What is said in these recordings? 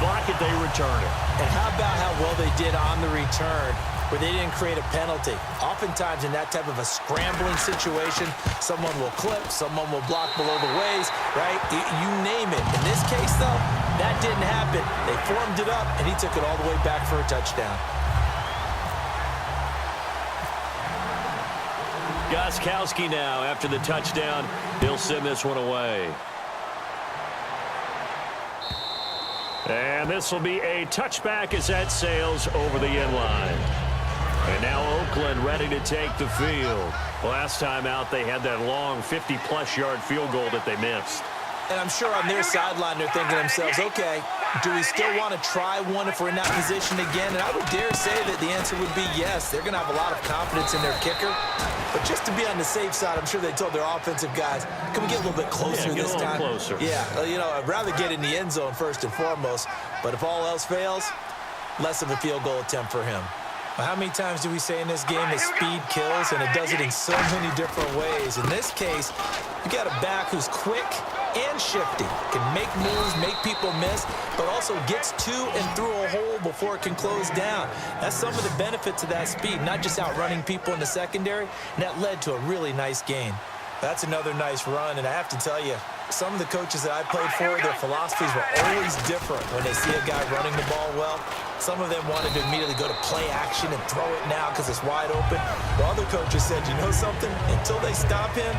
block it, they return it. And how about how well they did on the return, where they didn't create a penalty. Oftentimes in that type of a scrambling situation, someone will clip, someone will block below the waist, right? You name it. In this case, though, that didn't happen. They formed it up, and he took it all the way back for a touchdown. Gostkowski now after the touchdown. He'll send this one away. And this will be a touchback as that sails over the end line. And now Oakland ready to take the field. Last time out, they had that long 50-plus yard field goal that they missed. And I'm sure on their sideline they're thinking to themselves, okay, do we still want to try one if we're in that position again? And I would dare say that the answer would be yes. They're going to have a lot of confidence in their kicker. But just to be on the safe side, I'm sure they told their offensive guys, can we get a little bit closer this time? Closer. Yeah, I'd rather get in the end zone first and foremost. But if all else fails, less of a field goal attempt for him. How many times do we say in this game that speed kills, and it does it in so many different ways? In this case, you got a back who's quick and shifty, can make moves, make people miss, but also gets to and through a hole before it can close down. That's some of the benefits of that speed, not just outrunning people in the secondary, and that led to a really nice gain. That's another nice run, and I have to tell you, some of the coaches that I played for, their philosophies were always different when they see a guy running the ball well. Some of them wanted to immediately go to play action and throw it now because it's wide open. While other coaches said, you know something? Until they stop him,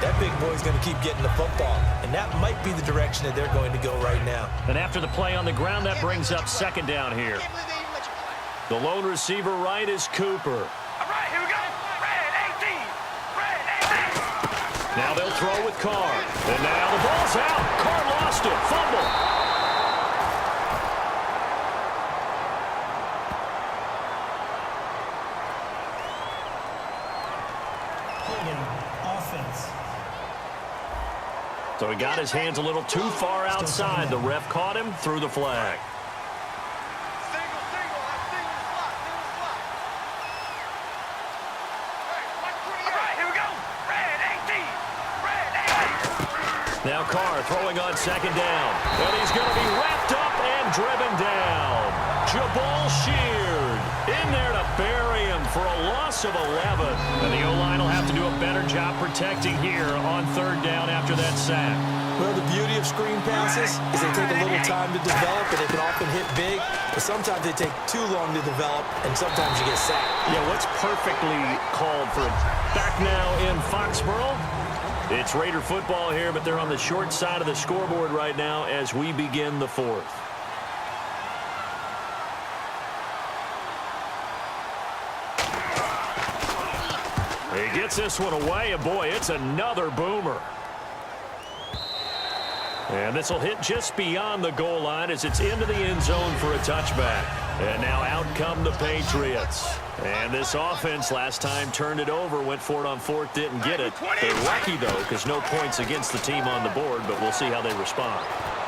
that big boy's going to keep getting the football. And that might be the direction that they're going to go right now. And after the play on the ground, that brings up second down here. The lone receiver right is Cooper. All right, here we go. Red 18. Red 18. Now they'll throw with Carr. And now the ball's out. Carr lost it. Fumble. So he got his hands a little too far outside. The ref caught him, threw the flag. Now Carr throwing on second down. And he's going to be wrapped up and driven down. Jabal Sheard in there to bury him for a loss of 11. And the O-line will have to do a better job protecting here on third down after that sack. Well, the beauty of screen passes is they take a little time to develop, and they can often hit big, but sometimes they take too long to develop, and sometimes you get sacked. Yeah, what's perfectly called for back now in Foxborough? It's Raider football here, but they're on the short side of the scoreboard right now as we begin the fourth. He gets this one away, and boy, it's another boomer. And this will hit just beyond the goal line as it's into the end zone for a touchback. And now out come the Patriots. And this offense last time turned it over, went for it on fourth, didn't get it. They're lucky, though, because no points against the team on the board, but we'll see how they respond.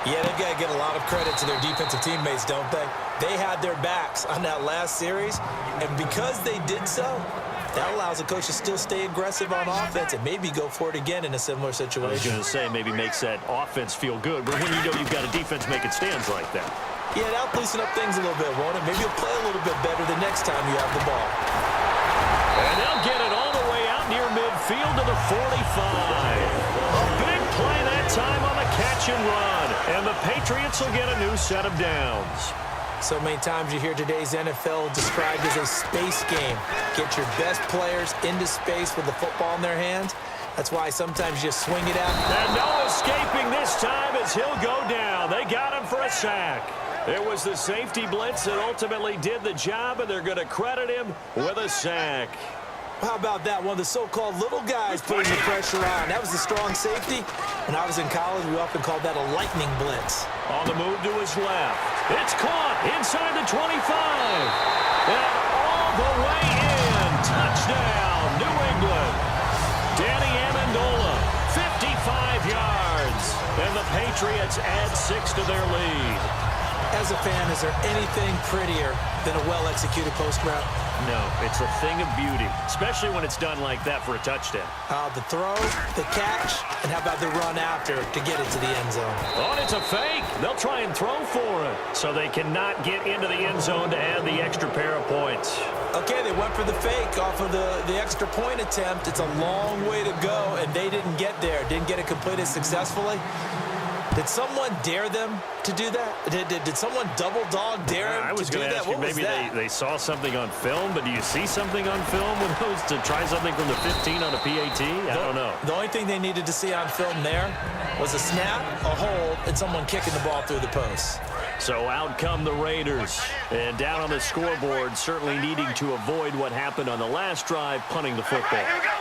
Yeah, they've got to get a lot of credit to their defensive teammates, don't they? They had their backs on that last series, and because they did so, that allows the coach to still stay aggressive on offense and maybe go for it again in a similar situation. I was going to say maybe makes that offense feel good, but when you know you've got a defense making stands like that. Yeah, that'll loosen up things a little bit, won't it? Maybe you'll play a little bit better the next time you have the ball. And they'll get it all the way out near midfield to the 45. A big play that time on the catch and run. And the Patriots will get a new set of downs. So many times you hear today's NFL described as a space game. Get your best players into space with the football in their hands. That's why sometimes you swing it out. And no escaping this time as he'll go down. They got him for a sack. It was the safety blitz that ultimately did the job, and they're going to credit him with a sack. How about that? One of the so-called little guys putting the pressure on. That was the strong safety. When I was in college, we often called that a lightning blitz. On the move to his left. It's caught inside the 25. And all the way in. Touchdown, New England. Danny Amendola, 55 yards. And the Patriots add 6 to their lead. As a fan, is there anything prettier than a well-executed post route? No, it's a thing of beauty, especially when it's done like that for a touchdown. The throw, the catch, and how about the run after to get it to the end zone? Oh, and it's a fake. They'll try and throw for it, so they cannot get into the end zone to add the extra pair of points. Okay, they went for the fake off of the extra point attempt. It's a long way to go, and they didn't get there. Didn't get it completed successfully. Did someone dare them to do that? Did someone double dog dare them I was to do going to that? ask you, What was maybe that? they saw something on film, but do you see something on film with those to try something from the 15 on a PAT? I don't know. The only thing they needed to see on film there was a snap, a hold, and someone kicking the ball through the post. So out come the Raiders. And down on the scoreboard, certainly needing to avoid what happened on the last drive, punting the football. Here we go.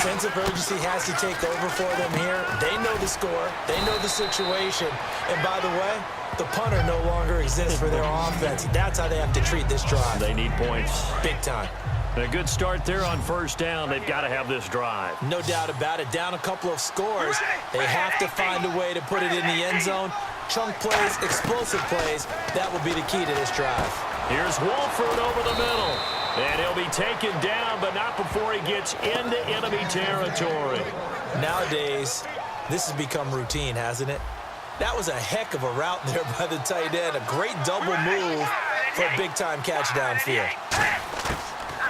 Sense of urgency has to take over for them here. They know the score. They know the situation. And by the way, the punter no longer exists for their offense. That's how they have to treat this drive. They need points. Big time. A good start there on first down. They've got to have this drive. No doubt about it. Down a couple of scores. They have to find a way to put it in the end zone. Chunk plays, explosive plays. That will be the key to this drive. Here's Wolford over the middle. And he'll be taken down, but not before he gets into enemy territory. Nowadays, this has become routine, hasn't it? That was a heck of a route there by the tight end. A great double move for a big-time catch downfield.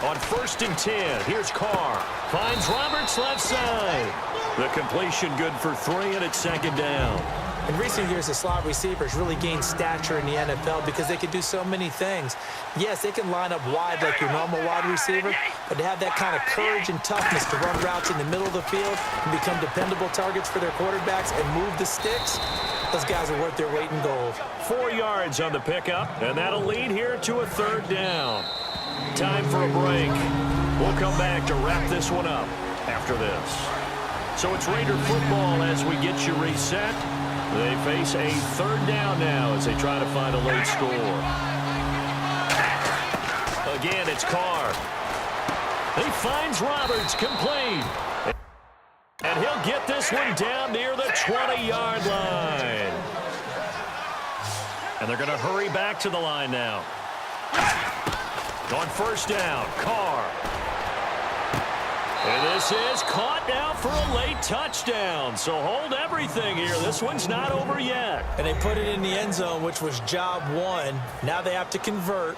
On 1st and 10, here's Carr. Finds Roberts left side. The completion good for 3, and it's 2nd down. In recent years, the slot receivers really gained stature in the NFL because they can do so many things. Yes, they can line up wide like your normal wide receiver, but to have that kind of courage and toughness to run routes in the middle of the field and become dependable targets for their quarterbacks and move the sticks, those guys are worth their weight in gold. 4 yards on the pickup, and that'll lead here to a 3rd down. Time for a break. We'll come back to wrap this one up after this. So it's Raider football as we get you reset. They face a 3rd down now as they try to find a late score. Again, it's Carr. He finds Roberts, complete. And he'll get this one down near the 20-yard line. And they're going to hurry back to the line now. On 1st down, Carr. And this is caught now for a late touchdown. So hold everything here. This one's not over yet. And they put it in the end zone, which was job 1. Now they have to convert.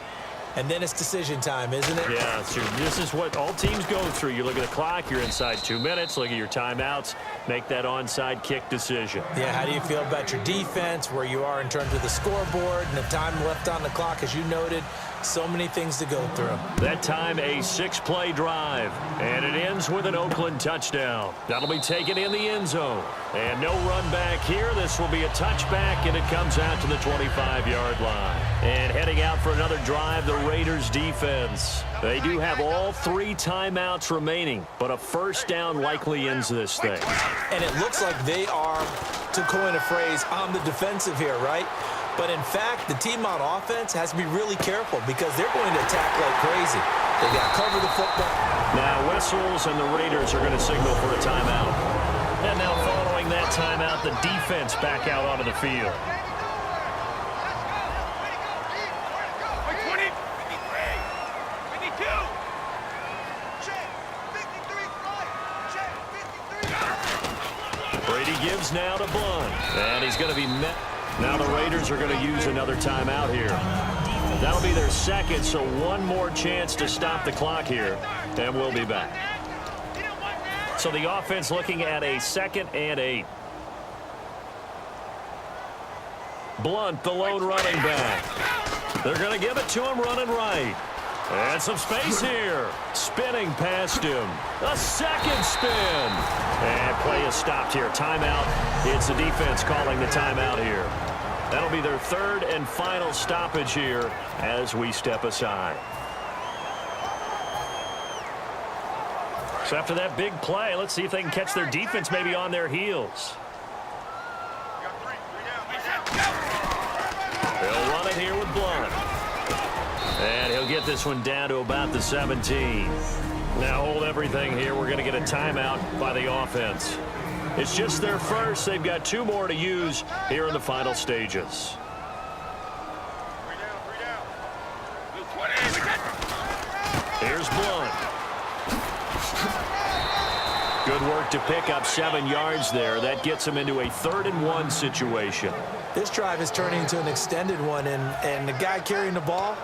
And then it's decision time, isn't it? Yeah, this is what all teams go through. You look at the clock, you're inside 2 minutes, look at your timeouts, make that onside kick decision. Yeah, how do you feel about your defense, where you are in terms of the scoreboard, and the time left on the clock, as you noted? So many things to go through. That time, a 6-play drive, and it ends with an Oakland touchdown. That'll be taken in the end zone. And no run back here. This will be a touchback, and it comes out to the 25-yard line. And heading out for another drive, the Raiders defense. They do have all 3 timeouts remaining, but a 1st down likely ends this thing. And it looks like they are, to coin a phrase, on the defensive here, right? But in fact, the team on offense has to be really careful because they're going to attack like crazy. They got to cover the football. Now whistles, and the Raiders are going to signal for a timeout. And now following that timeout, the defense back out onto the field. 20, 53, 52. Check, 53, right. Check, 53. Brady gives now to Blunt. And he's going to be met. Now the Raiders are going to use another timeout here. That'll be their 2nd, so one more chance to stop the clock here. And we'll be back. So the offense looking at a 2nd and 8. Blunt, the lone running back. They're going to give it to him running right. And some space here. Spinning past him. A 2nd spin. And play is stopped here. Timeout. It's the defense calling the timeout here. That'll be their 3rd and final stoppage here as we step aside. So after that big play, let's see if they can catch their defense maybe on their heels. They'll run it here with Blunt. And he'll get this one down to about the 17. Now hold everything here. We're going to get a timeout by the offense. It's just their 1st. They've got 2 more to use here in the final stages. Here's Blunt. Good work to pick up 7 yards there. That gets him into a 3rd-and-1 situation. This drive is turning into an extended one, and the guy carrying the ball,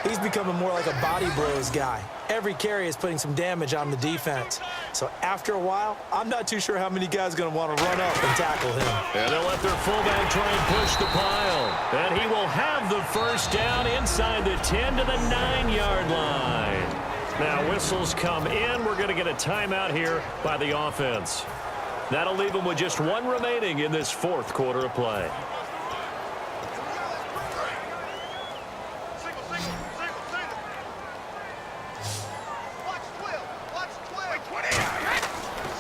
he's becoming more like a body blows guy. Every carry is putting some damage on the defense. So after a while, I'm not too sure how many guys are going to want to run up and tackle him. And they'll let their fullback try and push the pile. And he will have the first down inside the 10 to the 9-yard line. Now whistles come in. We're going to get a timeout here by the offense. That'll leave them with just 1 remaining in this 4th quarter of play.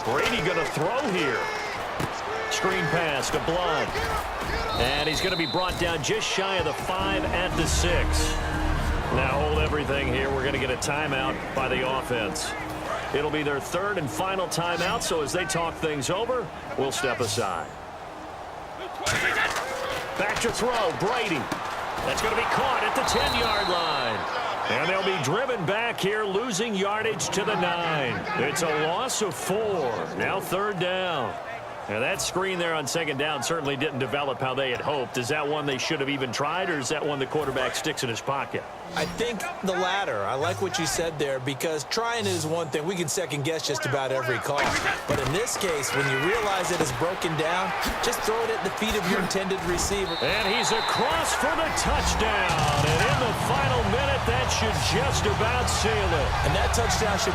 Brady going to throw here. Screen pass to Blunt. And he's going to be brought down just shy of the 5 at the 6. Now hold everything here. We're going to get a timeout by the offense. It'll be their 3rd and final timeout, so as they talk things over, we'll step aside. Back to throw, Brady. That's going to be caught at the 10-yard line. And they'll be driven back here, losing yardage to the 9. It's a loss of 4. Now 3rd down. Now that screen there on 2nd down certainly didn't develop how they had hoped. Is that one they should have even tried, or is that one the quarterback sticks in his pocket? I think the latter. I like what you said there, because trying is one thing. We can second-guess just about every call. But in this case, when you realize it is broken down, just throw it at the feet of your intended receiver. And he's across for the touchdown. And in the final minute, that should just about seal it. And that touchdown should